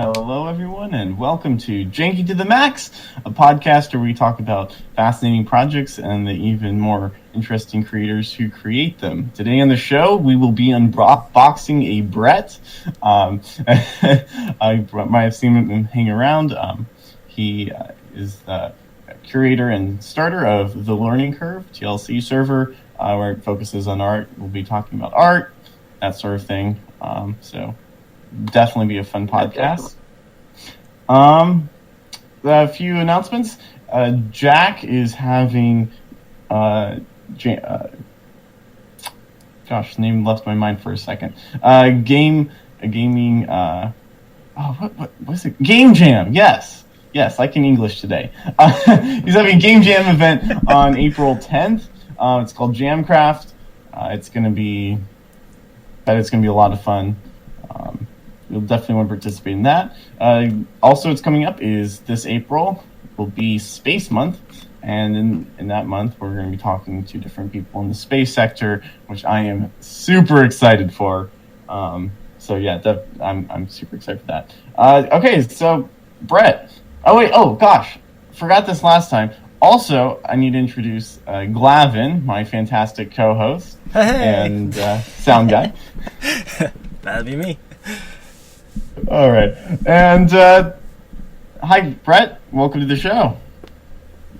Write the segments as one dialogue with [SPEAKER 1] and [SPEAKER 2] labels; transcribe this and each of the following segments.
[SPEAKER 1] Hello, everyone, and welcome to Janky to the Max, a podcast where we talk about fascinating projects and the even more interesting creators who create them. Today on the show, we will be unboxing a Brett. I might have seen him hang around. He is the curator and starter of The Learning Curve, TLC server, where it focuses on art. We'll be talking about art, that sort of thing. So definitely be a fun podcast. A few announcements. Jack is having gosh, the name left my mind for a second. Gaming what is it? Game Jam. Yes, like in English today. He's having a Game Jam event on April 10th. It's called Jamcraft. It's going to be a lot of fun. You'll definitely want to participate in that. Also, what's coming up is this April will be Space Month. And in that month, we're going to be talking to different people in the space sector, which I am super excited for. I'm super excited for that. Okay, so Brett. Oh gosh, forgot this last time. Also, I need to introduce Glavin, my fantastic co-host and sound guy.
[SPEAKER 2] That'd be me.
[SPEAKER 1] All right, and hi, Brett. Welcome to the show.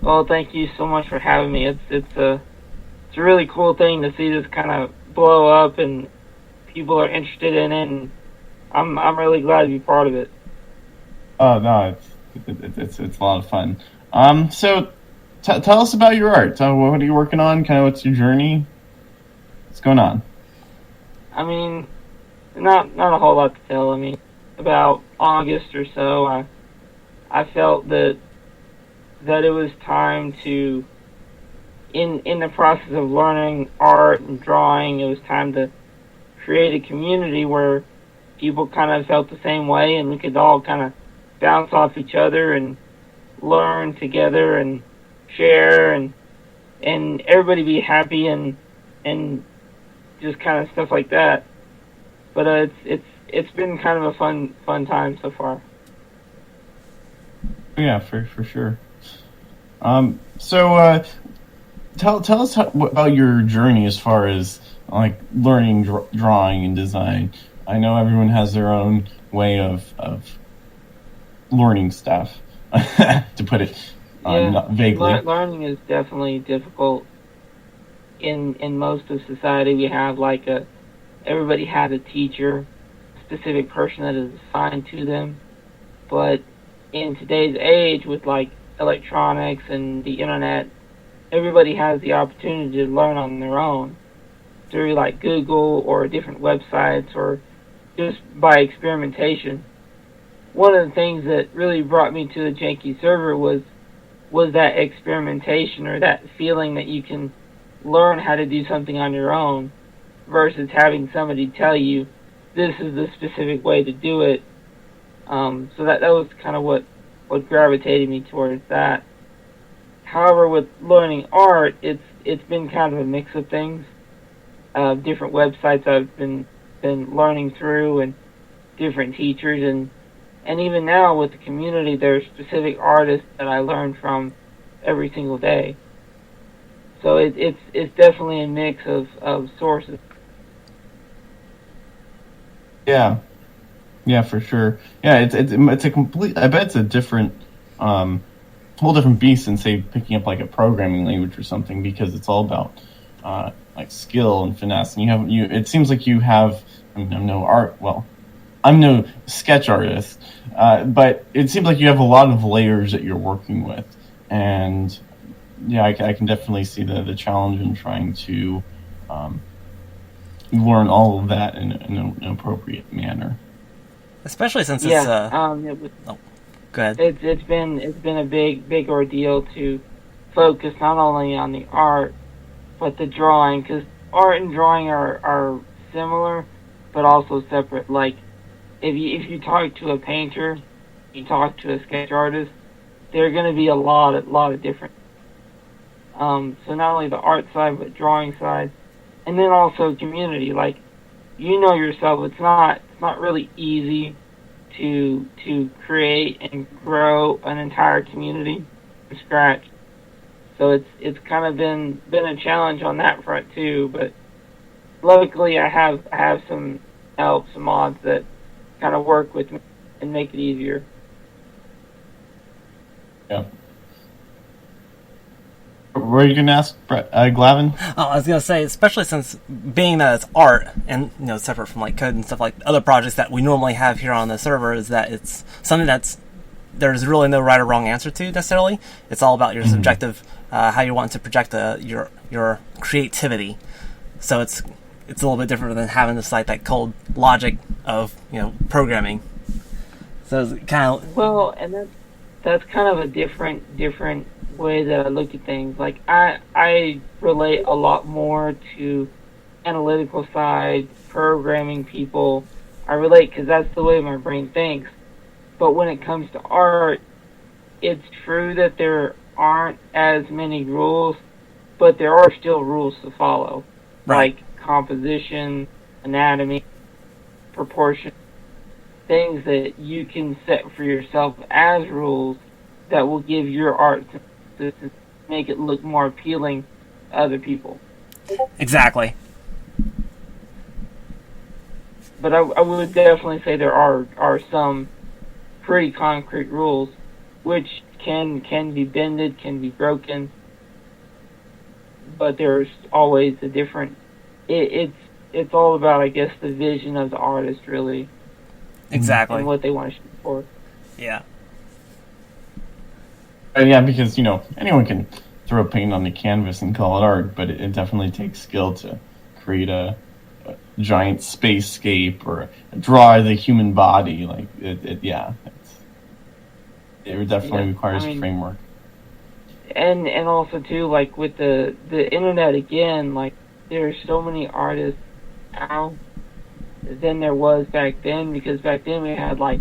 [SPEAKER 3] Well, thank you so much for having me. It's a really cool thing to see this kind of blow up and people are interested in it, and I'm really glad to be part of it.
[SPEAKER 1] Oh no, it's a lot of fun. So tell us about your art. What are you working on? Kind of what's your journey? What's going on?
[SPEAKER 3] I mean, not a whole lot to tell. I mean, about August or so, I felt that it was time to, in the process of learning art and drawing, it was time to create a community where people kind of felt the same way, and we could all kind of bounce off each other and learn together and share and everybody be happy and just kind of stuff like that. But it's been kind of a fun time so far.
[SPEAKER 1] Yeah, for sure. So tell us about your journey as far as like learning drawing and design. I know everyone has their own way of learning stuff, to put it vaguely.
[SPEAKER 3] Learning is definitely difficult. In most of society, we have everybody has a teacher, specific person that is assigned to them. But in today's age, with electronics and the internet, everybody has the opportunity to learn on their own through Google or different websites or just by experimentation. One of the things that really brought me to the Janky server was that experimentation, or that feeling that you can learn how to do something on your own versus having somebody tell you this is the specific way to do it. So that was kind of what gravitated me towards that. However, with learning art, it's been kind of a mix of things. Different websites I've been learning through, and different teachers, and even now with the community, there are specific artists that I learn from every single day. So it's definitely a mix of sources.
[SPEAKER 1] Yeah, for sure. Yeah, it's a complete. I bet it's a different, whole different beast than say picking up a programming language or something, because it's all about skill and finesse. And it seems like you have. I mean, I'm no art. Well, I'm no sketch artist, but it seems like you have a lot of layers that you're working with, and yeah, I can definitely see the challenge in trying to learn all of that in an appropriate manner.
[SPEAKER 2] Especially since
[SPEAKER 3] go ahead. It's been a big ordeal to focus not only on the art but the drawing, because art and drawing are similar but also separate. If you talk to a painter, you talk to a sketch artist, there are going to be a lot of different. So not only the art side but drawing side, and then also community. Yourself, it's not really easy to create and grow an entire community from scratch. So it's kind of been a challenge on that front too. But luckily, I have some help, some mods that kind of work with me and make it easier.
[SPEAKER 1] Yeah. Were you gonna ask, Glavin?
[SPEAKER 2] Oh, I was gonna say, especially since being that it's art and separate from like code and stuff like other projects that we normally have here on the server, is that it's something there's really no right or wrong answer to necessarily. It's all about your subjective, how you want to project your creativity. So it's a little bit different than having this like that cold logic of programming. So it's kind of
[SPEAKER 3] and that's kind of a different way that I look at things. Like I relate a lot more to analytical side, programming people. I relate because that's the way my brain thinks. But when it comes to art, it's true that there aren't as many rules, but there are still rules to follow.
[SPEAKER 2] Right.
[SPEAKER 3] Like composition, anatomy, proportion, things that you can set for yourself as rules that will give your art to make it look more appealing to other people.
[SPEAKER 2] exactly.
[SPEAKER 3] But I would definitely say there are some pretty concrete rules which can be bended, can be broken, but there's always a different. It's all about, I guess, the vision of the artist, really.
[SPEAKER 2] Exactly.
[SPEAKER 3] And what they want to shoot for.
[SPEAKER 2] Yeah.
[SPEAKER 1] Yeah, because anyone can throw paint on the canvas and call it art, but it definitely takes skill to create a giant spacescape or draw the human body. Like it definitely requires a framework.
[SPEAKER 3] And also too, like with the internet again, like there's so many artists now than there was back then, because back then we had like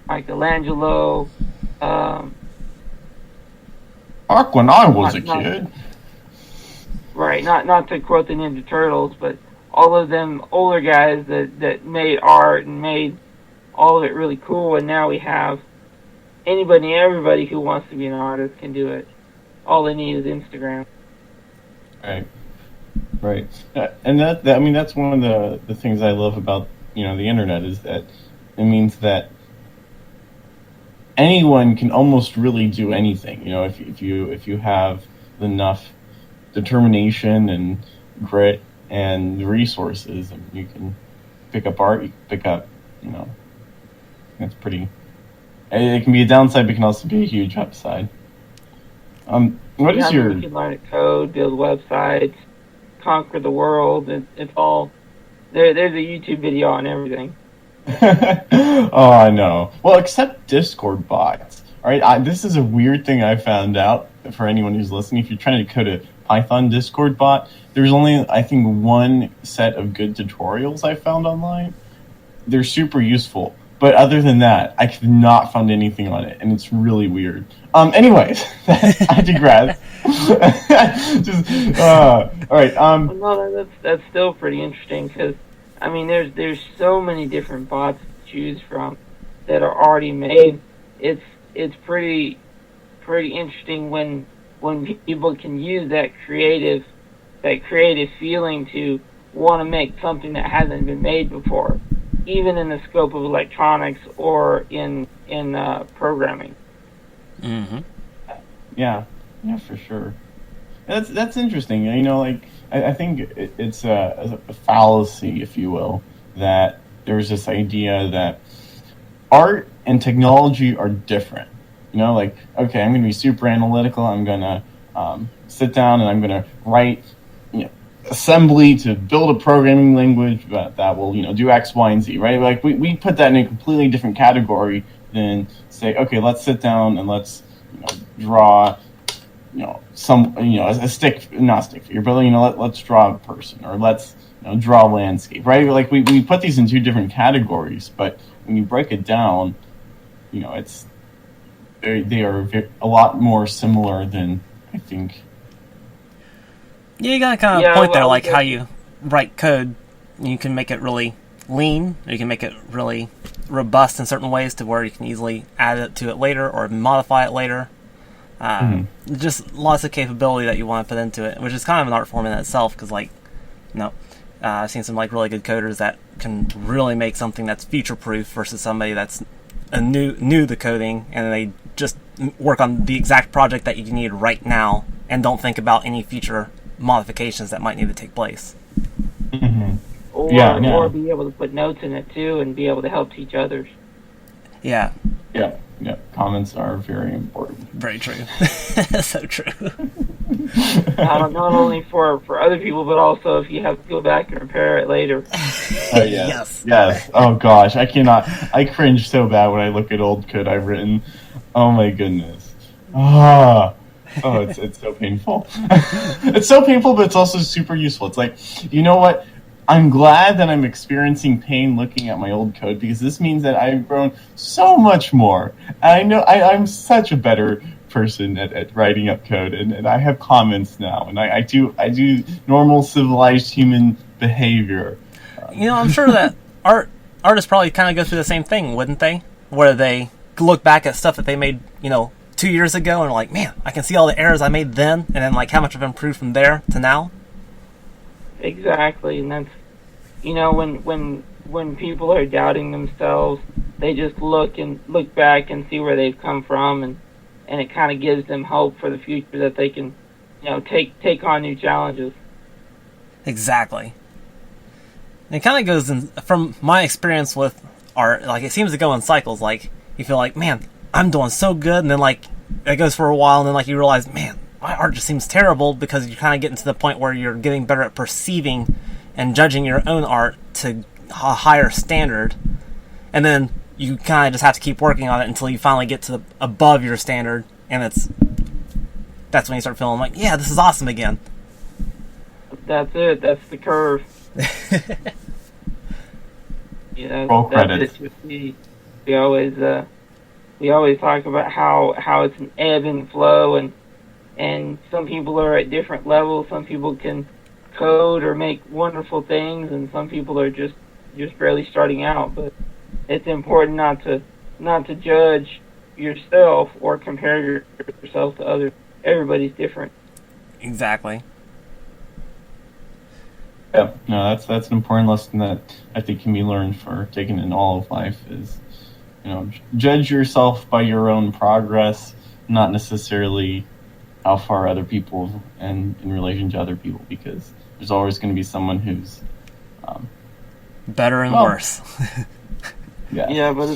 [SPEAKER 3] Michelangelo.
[SPEAKER 1] Back when I was a kid.
[SPEAKER 3] Right, not to quote the Ninja Turtles, but all of them older guys that made art and made all of it really cool, and now we have anybody and everybody who wants to be an artist can do it. All they need is Instagram.
[SPEAKER 1] Right. And that's one of the things I love about the internet, is that it means that anyone can almost really do anything. If you have enough determination and grit and resources, and you can pick up art, you can pick up, that's pretty. It can be a downside, but it can also be a huge upside. What is your? You
[SPEAKER 3] can learn to code, build websites, conquer the world. It's all there. There's a YouTube video on everything.
[SPEAKER 1] Oh, I know. Well, except Discord bots. All right, this is a weird thing I found out for anyone who's listening. If you're trying to code a Python Discord bot, there's only, I think, one set of good tutorials I found online. They're super useful, but other than that, I could not find anything on it, and it's really weird. Anyways, I digress. All right.
[SPEAKER 3] No, that's still pretty interesting, because there's so many different bots to choose from that are already made. It's pretty interesting when people can use that creative feeling to want to make something that hasn't been made before, even in the scope of electronics or in programming.
[SPEAKER 2] Mm-hmm.
[SPEAKER 1] Yeah, for sure. That's interesting. I think it's a fallacy, if you will, that there's this idea that art and technology are different. Okay, I'm going to be super analytical. I'm going to sit down and I'm going to write, assembly to build a programming language that will, do X, Y, and Z, right? Like we put that in a completely different category than say, okay, let's sit down and let's draw, a stick, not a stick figure, but let's draw a person, or let's draw a landscape, right? Like we put these in two different categories, but when you break it down, it's they are a lot more similar than I think.
[SPEAKER 2] Yeah, you got to kind of point there, like how you write code. You can make it really lean, or you can make it really robust in certain ways to where you can easily add it to it later or modify it later. Just lots of capability that you want to put into it, which is kind of an art form in itself, because I've seen some like really good coders that can really make something that's future proof versus somebody that's new to coding, and they just work on the exact project that you need right now and don't think about any future modifications that might need to take place.
[SPEAKER 3] Or be able to put notes in it too and be able to help teach others.
[SPEAKER 2] Yeah.
[SPEAKER 1] Comments are very important.
[SPEAKER 2] Very true. So true.
[SPEAKER 3] Not only for other people, but also if you have to go back and repair it later.
[SPEAKER 2] Yes.
[SPEAKER 1] Oh gosh, I cannot. I cringe so bad when I look at old code I've written. Oh my goodness. It's so painful. It's so painful, but it's also super useful. It's like, you know what? I'm glad that I'm experiencing pain looking at my old code, because this means that I've grown so much more. And I know I'm such a better person at writing up code, and I have comments now, and I do normal civilized human behavior.
[SPEAKER 2] I'm sure that artists probably kind of go through the same thing, wouldn't they? Where they look back at stuff that they made, 2 years ago, and are like, man, I can see all the errors I made then, and then like how much I've improved from there to now.
[SPEAKER 3] Exactly, and that's when people are doubting themselves, they just look back and see where they've come from, and it kind of gives them hope for the future that they can, take on new challenges.
[SPEAKER 2] Exactly. And it kind of goes in, from my experience with art, like it seems to go in cycles. Like you feel like, man, I'm doing so good, and then like it goes for a while, and then like you realize, man, my art just seems terrible, because you're kind of getting to the point where you're getting better at perceiving and judging your own art to a higher standard, and then you kind of just have to keep working on it until you finally get to above your standard, and that's when you start feeling like, yeah, this is awesome again.
[SPEAKER 3] That's it. That's the curve.
[SPEAKER 1] Roll credits.
[SPEAKER 3] We always talk about how it's an ebb and flow, and some people are at different levels. Some people can code or make wonderful things, and some people are just barely starting out. But it's important not to judge yourself or compare yourself to others. Everybody's different.
[SPEAKER 2] Exactly.
[SPEAKER 1] Yeah, no, that's an important lesson that I think can be learned for taking in all of life is, judge yourself by your own progress, not necessarily how far other people and in relation to other people, because there's always going to be someone who's
[SPEAKER 2] better and worse.
[SPEAKER 3] Yeah, but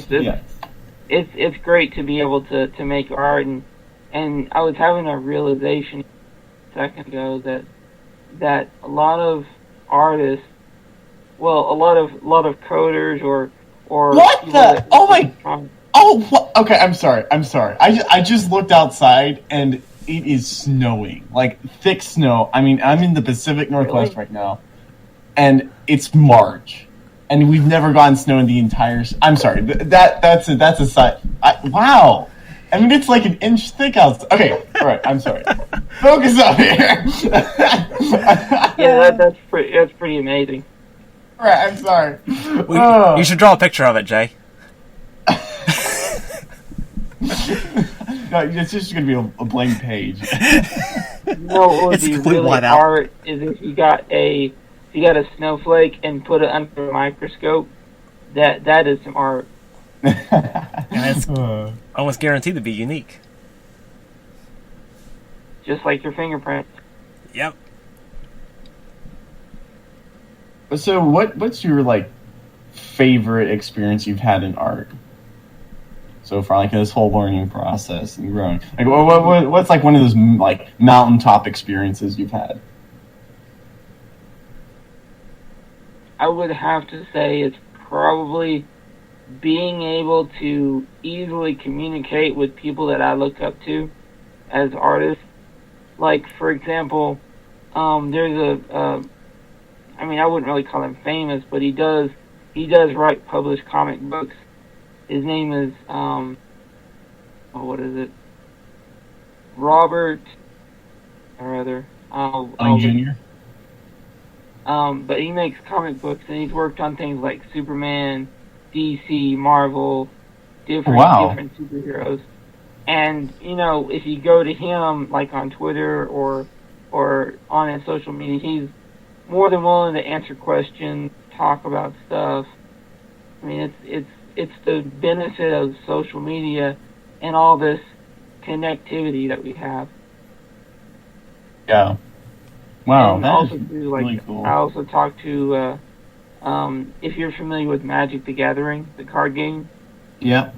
[SPEAKER 3] it's great to be able to make art, and I was having a realization a second ago that a lot of artists, well, a lot of coders or
[SPEAKER 1] what the? Oh my! Oh, okay. I'm sorry. I just looked outside and it is snowing, like thick snow. I mean, I'm in the Pacific Northwest right now, and it's March, and we've never gotten snow in the entire. I'm sorry. That's a side. Wow. I mean, it's like an inch thick outside. Okay, all right. I'm sorry. Focus up here.
[SPEAKER 3] Yeah, that's pretty amazing.
[SPEAKER 1] All right, I'm sorry.
[SPEAKER 2] You should draw a picture of it, Jay.
[SPEAKER 1] No, it's just going to be a blank page.
[SPEAKER 3] What would be really art is if you got a snowflake and put it under a microscope. That is some art.
[SPEAKER 2] And it's almost guaranteed to be unique.
[SPEAKER 3] Just like your fingerprint.
[SPEAKER 2] Yep.
[SPEAKER 1] So what's your favorite experience you've had in art so far, like this whole learning process and growing? What's one of those mountaintop experiences you've had?
[SPEAKER 3] I would have to say it's probably being able to easily communicate with people that I look up to as artists. Like, for example, there's I wouldn't really call him famous, but he does write published comic books. His name is, what is it? Robert, or rather,
[SPEAKER 1] Jr.?
[SPEAKER 3] But he makes comic books, and he's worked on things like Superman, DC, Marvel, different superheroes. And if you go to him like on Twitter or on his social media, he's more than willing to answer questions, talk about stuff. I mean, it's the benefit of social media and all this connectivity that we have.
[SPEAKER 1] Yeah. Wow,
[SPEAKER 3] and
[SPEAKER 1] that
[SPEAKER 3] also
[SPEAKER 1] is
[SPEAKER 3] too, like,
[SPEAKER 1] really cool.
[SPEAKER 3] I also talked to if you're familiar with Magic the Gathering, the card game.
[SPEAKER 1] Yep.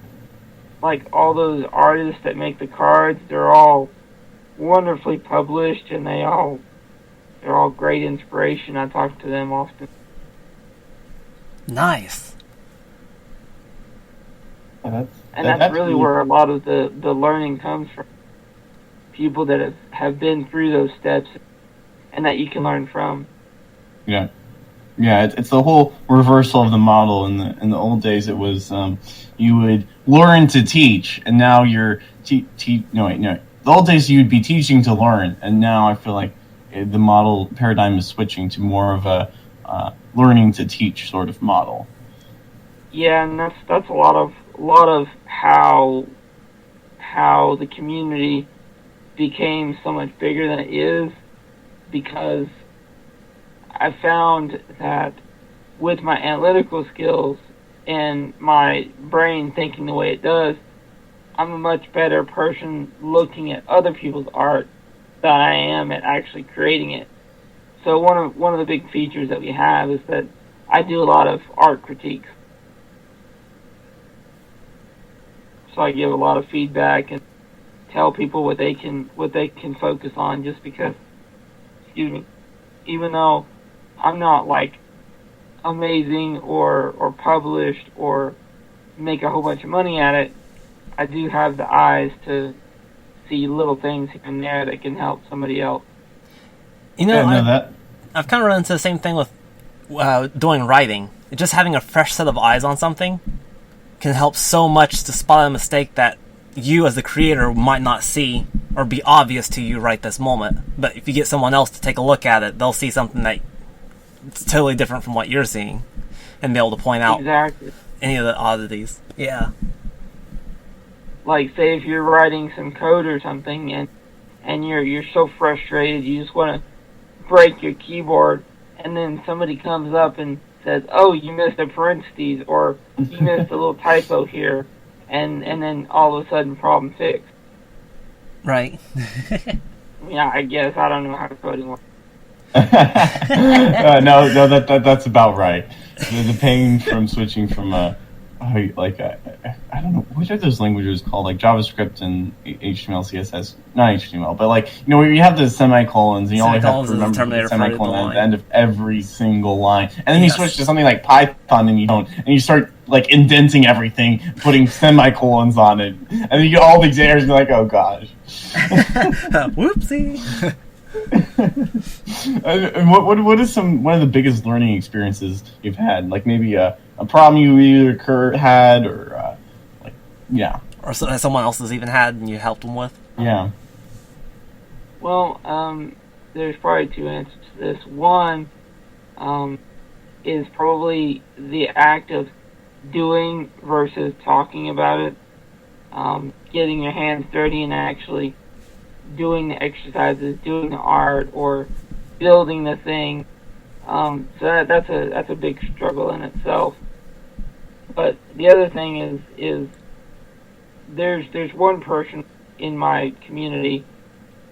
[SPEAKER 3] Like all those artists that make the cards, they're all wonderfully published, and they're all great inspiration. I talk to them often.
[SPEAKER 2] Nice.
[SPEAKER 3] That's really where a lot of the learning comes from. People that have been through those steps, and that you can learn from.
[SPEAKER 1] Yeah. Yeah, it's the whole reversal of the model. In the old days, it was you would learn to teach, and now you're The old days you'd be teaching to learn, and now I feel like the model paradigm is switching to more of a learning to teach sort of model.
[SPEAKER 3] Yeah, and that's a lot of how the community became so much bigger than it is, because I found that with my analytical skills and my brain thinking the way it does, I'm a much better person looking at other people's art than I am at actually creating it. So one of the big features that we have is that I do a lot of art critiques. So I give a lot of feedback and tell people what they can focus on, just because, even though I'm not like amazing or published or make a whole bunch of money at it, I do have the eyes to see little things here and there that can help somebody else.
[SPEAKER 2] I've kind of run into the same thing with doing writing. Just having a fresh set of eyes on something can help so much to spot a mistake that you as the creator might not see or be obvious to you right this moment. But if you get someone else to take a look at it, they'll see something that it's totally different from what you're seeing, and be able to point out any of the oddities. Yeah.
[SPEAKER 3] Like, say if you're writing some code or something, and you're so frustrated, you just want to break your keyboard, and then somebody comes up and says, "Oh, you missed a parentheses," or "You missed a little typo here," and then all of a sudden, problem fixed.
[SPEAKER 2] Right.
[SPEAKER 3] Yeah, I guess I don't know how coding works.
[SPEAKER 1] No, that's about right. The pain from switching from I don't know, what are those languages called, like JavaScript and HTML, CSS, not HTML, but where you have the semicolons, and you only have to remember the semicolon at the end of every single line, and then you switch to something like Python, and you don't, and you start indenting everything, putting semicolons on it, and then you get all these errors, and you're like, oh gosh.
[SPEAKER 2] Whoopsie.
[SPEAKER 1] What is one of the biggest learning experiences you've had? Like maybe a problem you either had, or
[SPEAKER 2] or someone else has even had and you helped them with.
[SPEAKER 1] Yeah.
[SPEAKER 3] Well, there's probably two answers to this. One is probably the act of doing versus talking about it. Getting your hands dirty and actually doing the exercises, doing the art, or building the thing. So that's a big struggle in itself. But the other thing is there's one person in my community,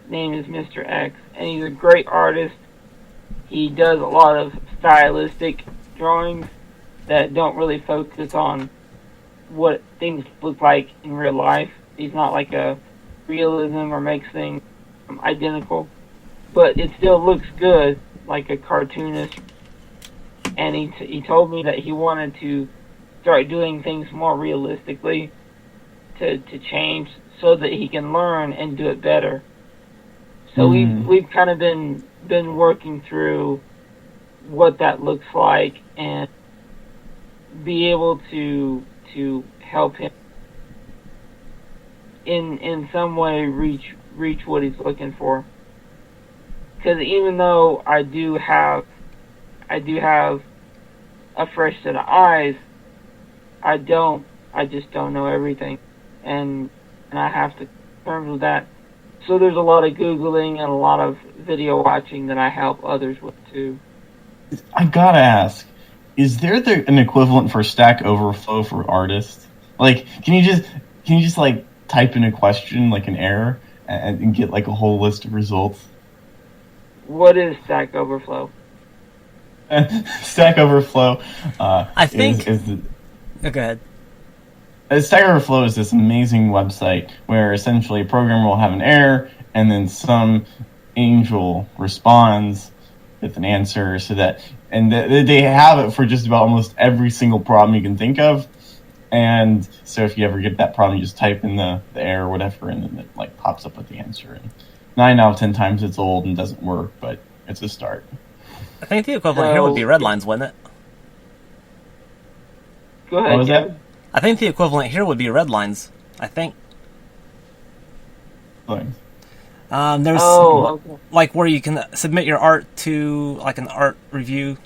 [SPEAKER 3] name is Mr. X, and he's a great artist. He does a lot of stylistic drawings that don't really focus on what things look like in real life. He's not like a realism or makes things identical, but it still looks good, like a cartoonist. And he told me that he wanted to start doing things more realistically to change, so that he can learn and do it better. So we've kind of been working through what that looks like, and be able to help him in some way reach what he's looking for. Because even though I do have I do have a fresh set of eyes, I just don't know everything, and I have to come to terms with that. So there's a lot of Googling and a lot of video watching that I help others with too.
[SPEAKER 1] I gotta ask, is there an equivalent for Stack Overflow for artists? Like, can you just like type in a question, like an error, and get like a whole list of results?
[SPEAKER 3] What is Stack Overflow?
[SPEAKER 1] Stack Overflow.
[SPEAKER 2] I think. Go ahead.
[SPEAKER 1] Stack Overflow is this amazing website where essentially a programmer will have an error, and then some angel responds with an answer, so that they have it for just about almost every single problem you can think of. And so if you ever get that problem, you just type in the error or whatever, and then it like pops up with the answer. And 9 out of 10 times it's old and doesn't work, but it's a start.
[SPEAKER 2] I think the equivalent here would be Redlines, wouldn't it?
[SPEAKER 3] Go ahead.
[SPEAKER 1] What was that?
[SPEAKER 2] I think the equivalent here would be Redlines. I think.
[SPEAKER 1] Thanks.
[SPEAKER 2] There's
[SPEAKER 3] okay.
[SPEAKER 2] like where you can submit your art to like an art review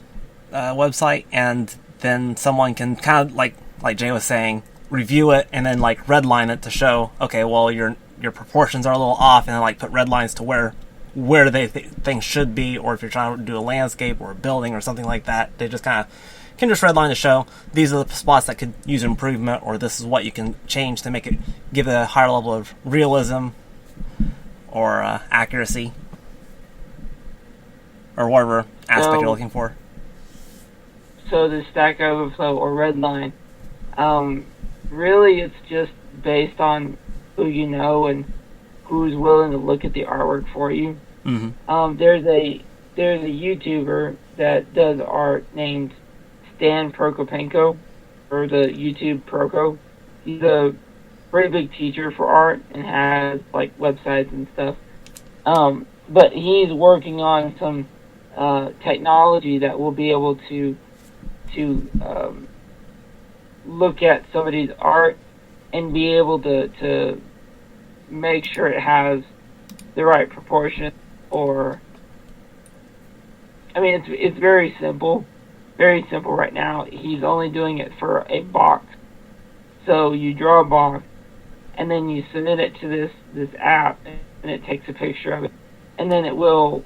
[SPEAKER 2] website, and then someone can kind of like Jay was saying, review it and then like redline it to show, okay, well your proportions are a little off, and then like put red lines to where they things should be, or if you're trying to do a landscape or a building or something like that, they just kind of can just redline to show these are the spots that could use improvement, or this is what you can change to make it give it a higher level of realism or accuracy or whatever aspect you're looking for.
[SPEAKER 3] So the Stack Overflow or Redline, really it's just based on who you know and who's willing to look at the artwork for you.
[SPEAKER 2] Mm-hmm.
[SPEAKER 3] There's a YouTuber that does art named Stan Prokopenko, or the YouTube Proko. He's a pretty big teacher for art and has like websites and stuff. But he's working on some technology that will be able to look at somebody's art and be able to make sure it has the right proportion. Or, I mean, it's very simple right now. He's only doing it for a box. So you draw a box, and then you submit it to this app, and it takes a picture of it, and then it will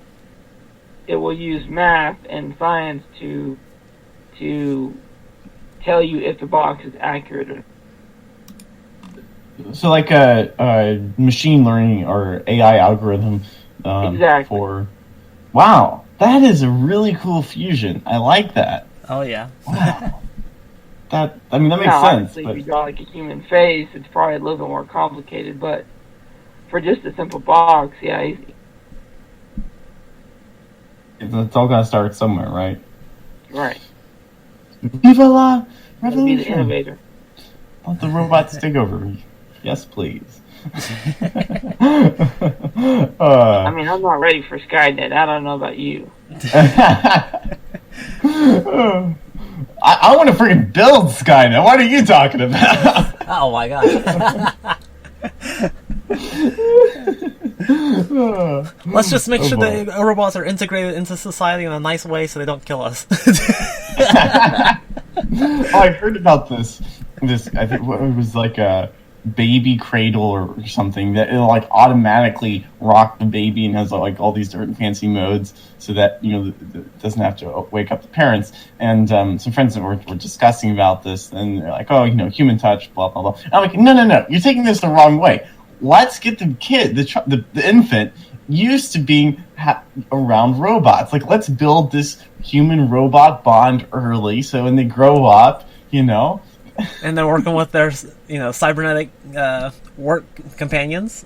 [SPEAKER 3] use math and science to tell you if the box is accurate or not.
[SPEAKER 1] So like a machine learning or AI algorithm.
[SPEAKER 3] Exactly.
[SPEAKER 1] Wow, that is a really cool fusion. I like that.
[SPEAKER 2] Oh yeah.
[SPEAKER 1] Wow. That makes sense.
[SPEAKER 3] Obviously,
[SPEAKER 1] But
[SPEAKER 3] if you draw like a human face, it's probably a little bit more complicated. But for just a simple box, yeah,
[SPEAKER 1] it's all gonna start somewhere, right?
[SPEAKER 3] right.
[SPEAKER 1] Viva la
[SPEAKER 3] Be the
[SPEAKER 1] revolution!
[SPEAKER 3] innovator.
[SPEAKER 1] Let the robots take over. Yes, please.
[SPEAKER 3] I mean, I'm not ready for Skynet. I don't know about you.
[SPEAKER 1] I want to freaking build Skynet. What are you talking about?
[SPEAKER 2] Oh my gosh. Let's just make sure the robots are integrated into society in a nice way so they don't kill us.
[SPEAKER 1] I heard about this. I think it was like a baby cradle or something that it'll like automatically rock the baby and has like all these different fancy modes, so that it doesn't have to wake up the parents. And some friends that were discussing about this, and they're like, oh, human touch, blah blah blah. And I'm like, no, you're taking this the wrong way. Let's get the kid, the infant, used to being around robots. Like, let's build this human robot bond early, so when they grow up,
[SPEAKER 2] And they're working with their, cybernetic work companions.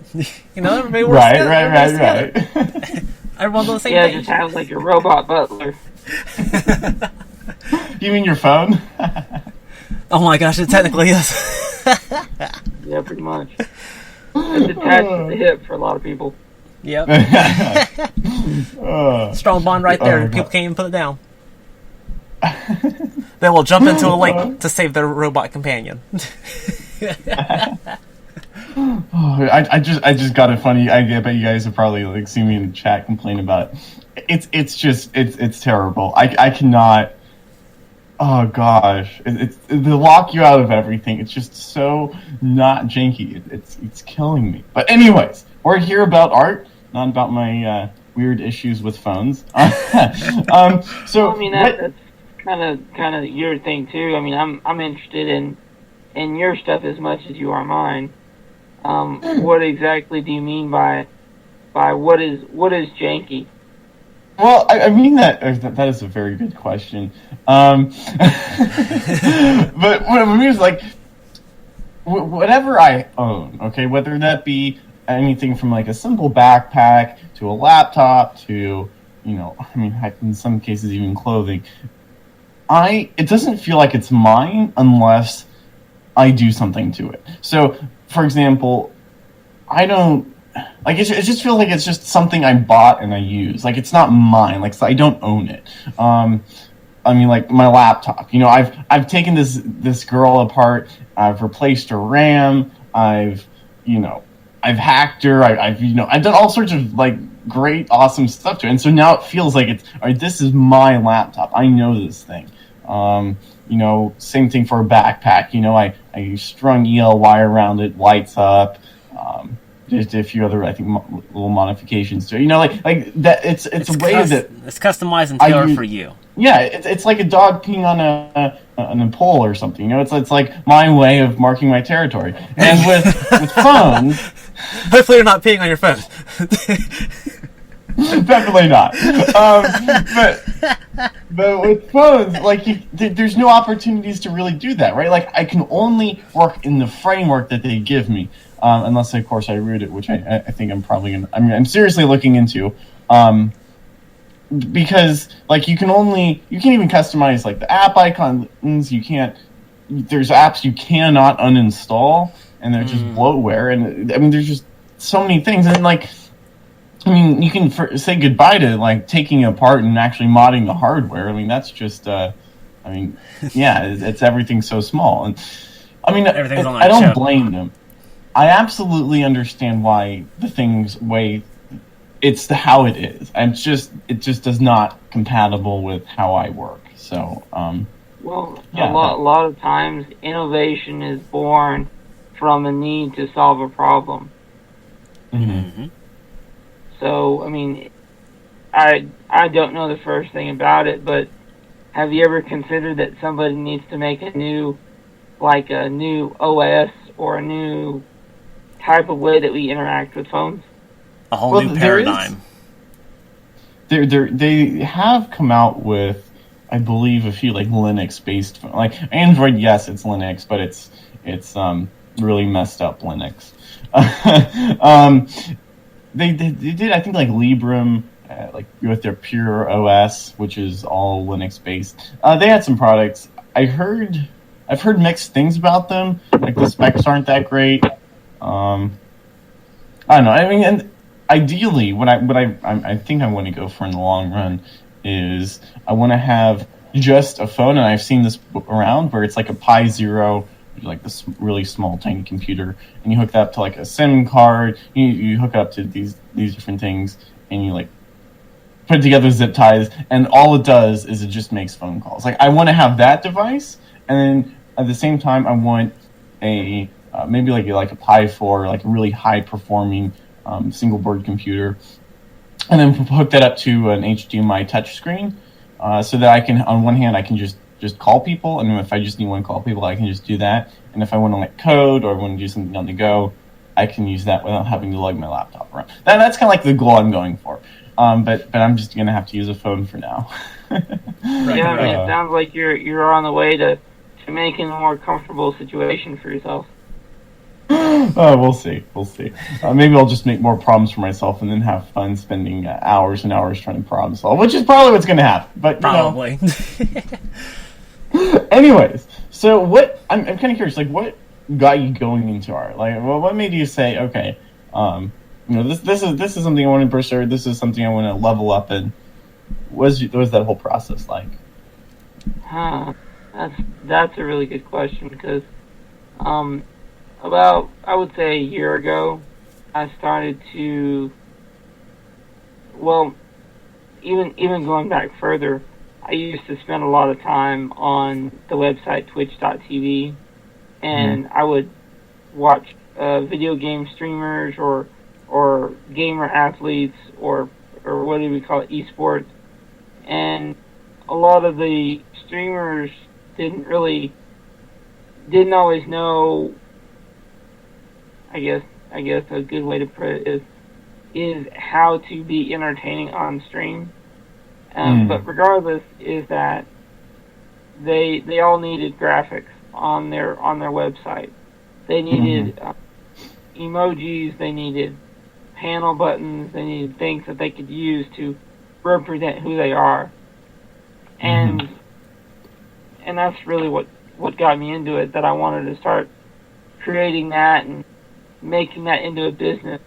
[SPEAKER 2] Everybody works together.
[SPEAKER 1] Right.
[SPEAKER 2] Everyone's on the same
[SPEAKER 3] Yeah,
[SPEAKER 2] page.
[SPEAKER 3] just have like a robot butler.
[SPEAKER 1] You mean your phone?
[SPEAKER 2] Oh my gosh, it technically is.
[SPEAKER 3] Yeah, pretty much. It's attached to the hip for a lot of people.
[SPEAKER 2] Yep. Strong bond right there. People can't even put it down. They will jump into a lake to save their robot companion.
[SPEAKER 1] I just got a funny idea, but you guys have probably seen me in the chat complain about it. it's terrible. I cannot. Oh gosh, they lock you out of everything. It's just so not janky. It's killing me. But anyways, we're here about art, not about my weird issues with phones. So
[SPEAKER 3] Well, I mean, that's kind of your thing too. I mean, I'm interested in your stuff as much as you are mine. What exactly do you mean by what is janky?
[SPEAKER 1] Well, I mean that is a very good question. But what I mean is like whatever I own, okay, whether that be anything from like a simple backpack to a laptop to I mean, heck, in some cases even clothing. It doesn't feel like it's mine unless I do something to it. So, for example, I don't. Like it just feels like it's just something I bought and I use. Like it's not mine. Like so I don't own it. I mean, like my laptop. I've taken this girl apart. I've replaced her RAM. I've hacked her. I've done all sorts of like great, awesome stuff to it. And so now it feels like it's all right. This is my laptop. I know this thing. Same thing for a backpack. I strung EL wire around it. Lights up. Just a few other, I think, little modifications to it. Like that. It's a way that
[SPEAKER 2] it's customized and tailored for you.
[SPEAKER 1] Yeah, it's like a dog peeing on a pole or something. It's like my way of marking my territory. And with phones,
[SPEAKER 2] hopefully you're not peeing on your phone.
[SPEAKER 1] Definitely not. But with phones, like there's no opportunities to really do that, right? Like I can only work in the framework that they give me. Unless, of course, I root it, which I think I'm probably going to... I'm seriously looking into. Because, like, you can even customize, like, the app icons. You can't... There's apps you cannot uninstall, and they're just bloatware. And, I mean, there's just so many things. And, like, I mean, you can say goodbye to, like, taking it apart and actually modding the hardware. I mean, that's just... it's everything so small. And, I mean, I don't blame them. I absolutely understand why the thing's way it's how it is. It just is not compatible with how I work. So,
[SPEAKER 3] a lot of times innovation is born from a need to solve a problem.
[SPEAKER 1] Mm-hmm.
[SPEAKER 3] So, I mean, I don't know the first thing about it, but have you ever considered that somebody needs to make a new OS or a new type of way that we interact with phones?
[SPEAKER 2] A whole new paradigm.
[SPEAKER 1] They have come out with, I believe, a few like Linux-based, like Android. Yes, it's Linux, but it's really messed up Linux. They did, I think, like Librem, like with their Pure OS, which is all Linux-based. They had some products. I've heard mixed things about them. Like the specs aren't that great. I don't know. I mean, and ideally, what I think I want to go for in the long run is I want to have just a phone, and I've seen this around where it's like a Pi Zero, like this really small, tiny computer, and you hook that up to like a SIM card. You hook up to these different things, and you like put together zip ties, and all it does is it just makes phone calls. Like I want to have that device, and then at the same time, I want a maybe like a Pi 4, like a really high performing single board computer, and then hook that up to an HDMI touchscreen, so that I can, on one hand, I can just call people, and if I just need one call people, I can just do that. And if I want to like code or want to do something on the go, I can use that without having to lug my laptop around. That's kind of like the goal I'm going for. But I'm just gonna have to use a phone for now.
[SPEAKER 3] Right. Yeah, I mean, it sounds like you're on the way to making a more comfortable situation for yourself.
[SPEAKER 1] We'll see. Maybe I'll just make more problems for myself and then have fun spending hours and hours trying to problem solve, which is probably what's going to happen. But
[SPEAKER 2] probably.
[SPEAKER 1] Anyways, so what? I'm kind of curious. Like, what got you going into art? Like, what made you say, okay, this is something I want to pursue. This is something I want to level up in. What was that whole process like?
[SPEAKER 3] That's a really good question because, about, I would say, a year ago, I started to, well, even going back further, I used to spend a lot of time on the website twitch.tv, and I would watch video game streamers or gamer athletes or what do we call it, esports, and a lot of the streamers didn't always know. I guess a good way to put it is how to be entertaining on stream. But regardless, is that they all needed graphics on their website. They needed emojis. They needed panel buttons. They needed things that they could use to represent who they are. And that's really what got me into it. That I wanted to start creating that and making that into a business.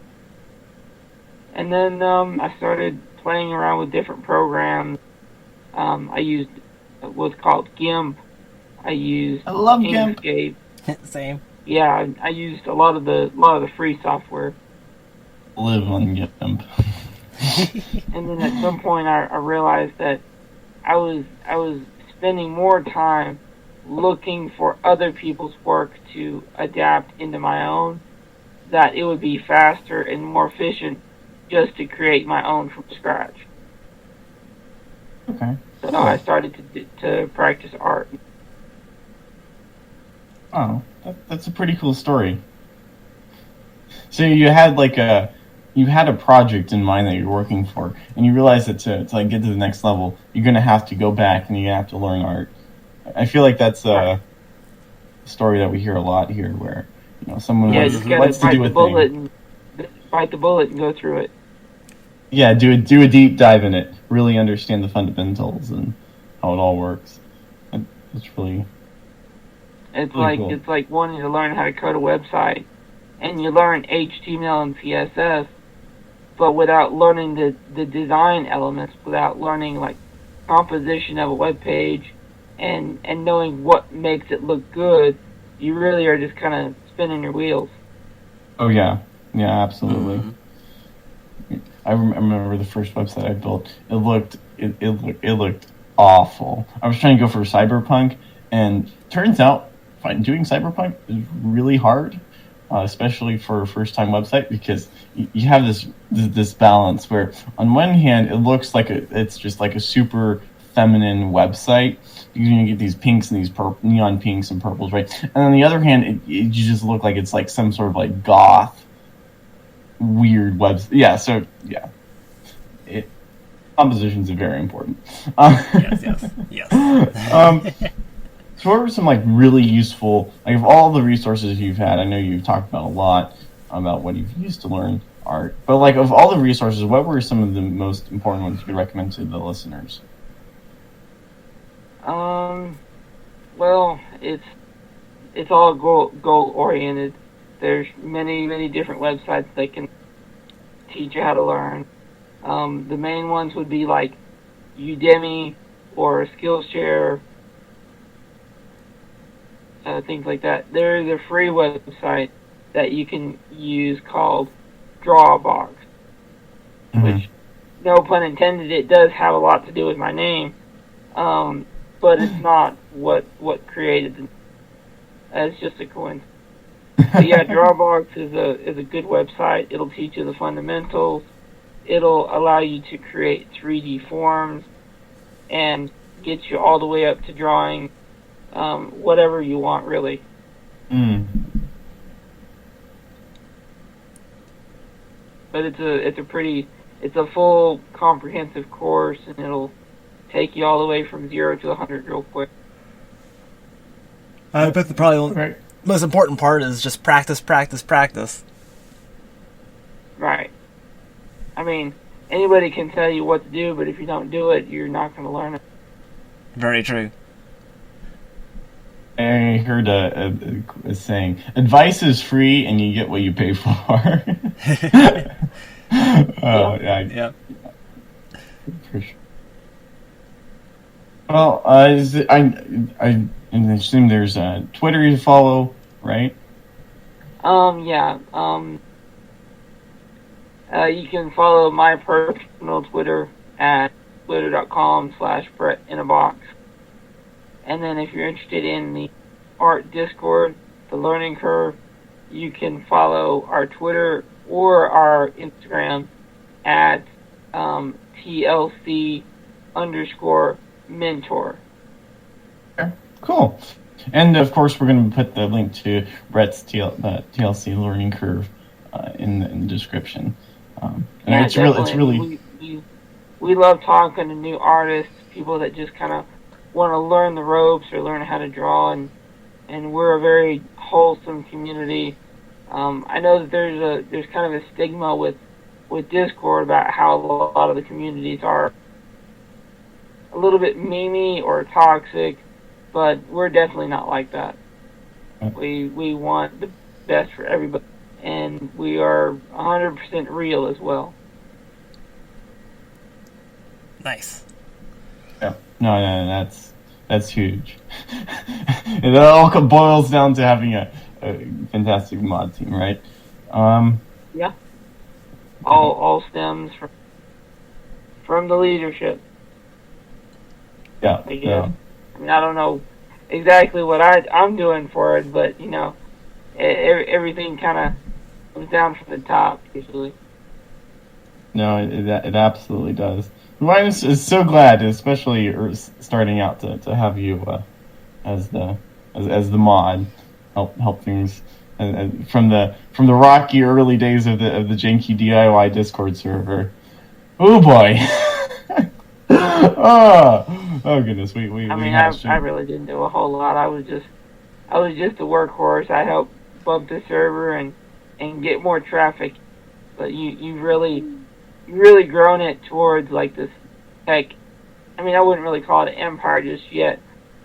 [SPEAKER 3] And then I started playing around with different programs. I used what's called GIMP. I
[SPEAKER 1] love
[SPEAKER 3] Inkscape.
[SPEAKER 1] GIMP.
[SPEAKER 2] Same.
[SPEAKER 3] Yeah, I used a lot of the free software.
[SPEAKER 1] Live on GIMP.
[SPEAKER 3] And then at some point, I realized that I was spending more time looking for other people's work to adapt into my own. That it would be faster and more efficient just to create my own from scratch.
[SPEAKER 1] Okay.
[SPEAKER 3] So I started to practice art.
[SPEAKER 1] Oh, that's a pretty cool story. So you had a project in mind that you're working for, and you realize that to like get to the next level, you're gonna have to go back and you have to learn art. I feel like that's a story that we hear a lot here, where someone wants to do a thing.
[SPEAKER 3] Bite the bullet and go through it.
[SPEAKER 1] Yeah, do a deep dive in it. Really understand the fundamentals and how it all works. It's really.
[SPEAKER 3] It's
[SPEAKER 1] really
[SPEAKER 3] like
[SPEAKER 1] cool.
[SPEAKER 3] It's like wanting to learn how to code a website, and you learn HTML and CSS, but without learning the design elements, without learning like composition of a web page, and knowing what makes it look good, you really are just kind of spinning your wheels.
[SPEAKER 1] Oh yeah, absolutely. I remember the first website I built. It looked awful. I was trying to go for Cyberpunk, and turns out doing Cyberpunk is really hard, especially for a first-time website, because you have this balance where on one hand it looks like it's just like a super feminine website. You get these pinks and these neon pinks and purples, right? And on the other hand, you just look like it's like some sort of like goth weird website. Yeah, so yeah, compositions are very important.
[SPEAKER 2] Yes.
[SPEAKER 1] So what were some like really useful, like of all the resources you've had? I know you've talked about a lot about what you've used to learn art, but like of all the resources, what were some of the most important ones you could recommend to the listeners?
[SPEAKER 3] Well, it's all goal oriented. There's many different websites that can teach you how to learn. The main ones would be like Udemy or Skillshare, things like that. There's a free website that you can use called Drawbox, which, no pun intended, it does have a lot to do with my name, but it's not what created it. It's just a coincidence. But yeah, Drawbox is a good website. It'll teach you the fundamentals. It'll allow you to create 3D forms and get you all the way up to drawing whatever you want, really. But it's a full comprehensive course, and it'll take you all the way from 0 to 100 real quick.
[SPEAKER 2] I bet the probably most important part is just practice.
[SPEAKER 3] Right. I mean, anybody can tell you what to do, but if you don't do it, you're not going to learn it.
[SPEAKER 2] Very true.
[SPEAKER 1] I heard a saying, advice is free and you get what you pay for.
[SPEAKER 2] Yeah.
[SPEAKER 1] For sure. Well, I assume there's Twitter you follow, right?
[SPEAKER 3] Yeah. You can follow my personal Twitter at twitter.com/Brettinabox. And then if you're interested in the art Discord, the learning curve, you can follow our Twitter or our Instagram at TLC_mentor.
[SPEAKER 1] Okay, cool. And of course, we're going to put the link to Brett's TLC learning curve in the description. And
[SPEAKER 3] Yeah,
[SPEAKER 1] it's really.
[SPEAKER 3] We love talking to new artists, people that just kind of want to learn the ropes or learn how to draw, and we're a very wholesome community. I know that there's kind of a stigma with Discord about how a lot of the communities are a little bit memey or toxic, but we're definitely not like that. We want the best for everybody, and we are 100% real as well.
[SPEAKER 2] Nice.
[SPEAKER 1] Yeah. No, that's huge. It all boils down to having a fantastic mod team, right?
[SPEAKER 3] Yeah. All stems from the leadership.
[SPEAKER 1] Yeah.
[SPEAKER 3] I guess. I mean, I don't know exactly what I'm doing for it, but everything kind of comes down from the top usually.
[SPEAKER 1] No, it absolutely does. Ryan is so glad, especially starting out, to have you as the mod help things from the rocky early days of the Janky DIY Discord server. Oh boy. oh goodness, we
[SPEAKER 3] I really didn't do a whole lot. I was just a workhorse. I helped bump the server and get more traffic. But you really grown it towards like this tech. I mean, I wouldn't really call it an empire just yet,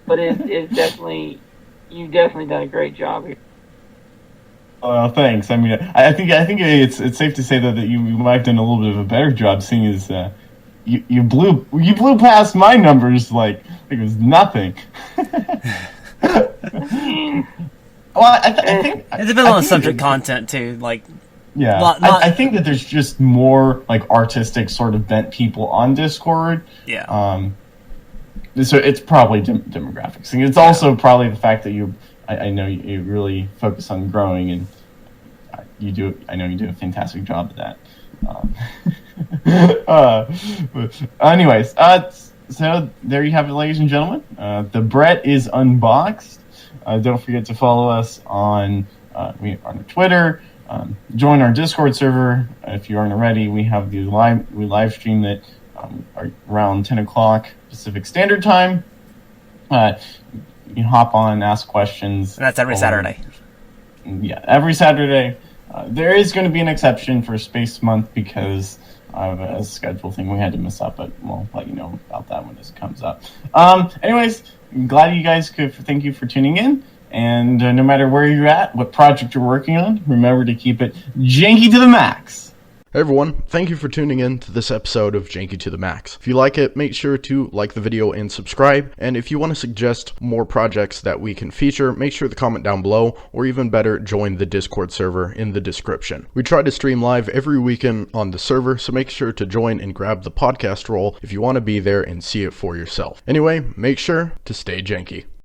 [SPEAKER 3] but it's definitely, you've definitely done a great job here.
[SPEAKER 1] Thanks. I mean, I think it's safe to say though that you might have done a little bit of a better job, seeing as you blew past my numbers like it was nothing. Well, I think
[SPEAKER 2] it depends on the subject content too. Like,
[SPEAKER 1] yeah, I think that there's just more like artistic sort of bent people on Discord.
[SPEAKER 2] Yeah.
[SPEAKER 1] So it's probably demographics, and it's also probably the fact that I know you really focus on growing, and you do. I know you do a fantastic job at that. Anyways, so there you have it, ladies and gentlemen. The Brett is unboxed. Don't forget to follow us on Twitter. Join our Discord server if you aren't already. We have we live stream that around 10 o'clock Pacific Standard Time. You can hop on, ask questions.
[SPEAKER 2] And that's every Saturday.
[SPEAKER 1] Yeah, every Saturday. There is going to be an exception for Space Month because of a schedule thing we had to miss up, but we'll let you know about that when this comes up. Anyways, glad you guys thank you for tuning in. And no matter where you're at, what project you're working on, remember to keep it janky to the max.
[SPEAKER 4] Hey everyone, thank you for tuning in to this episode of Janky to the Max. If you like it, make sure to like the video and subscribe. And if you want to suggest more projects that we can feature, make sure to comment down below, or even better, join the Discord server in the description. We try to stream live every weekend on the server, so make sure to join and grab the podcast role if you want to be there and see it for yourself. Anyway, make sure to stay janky.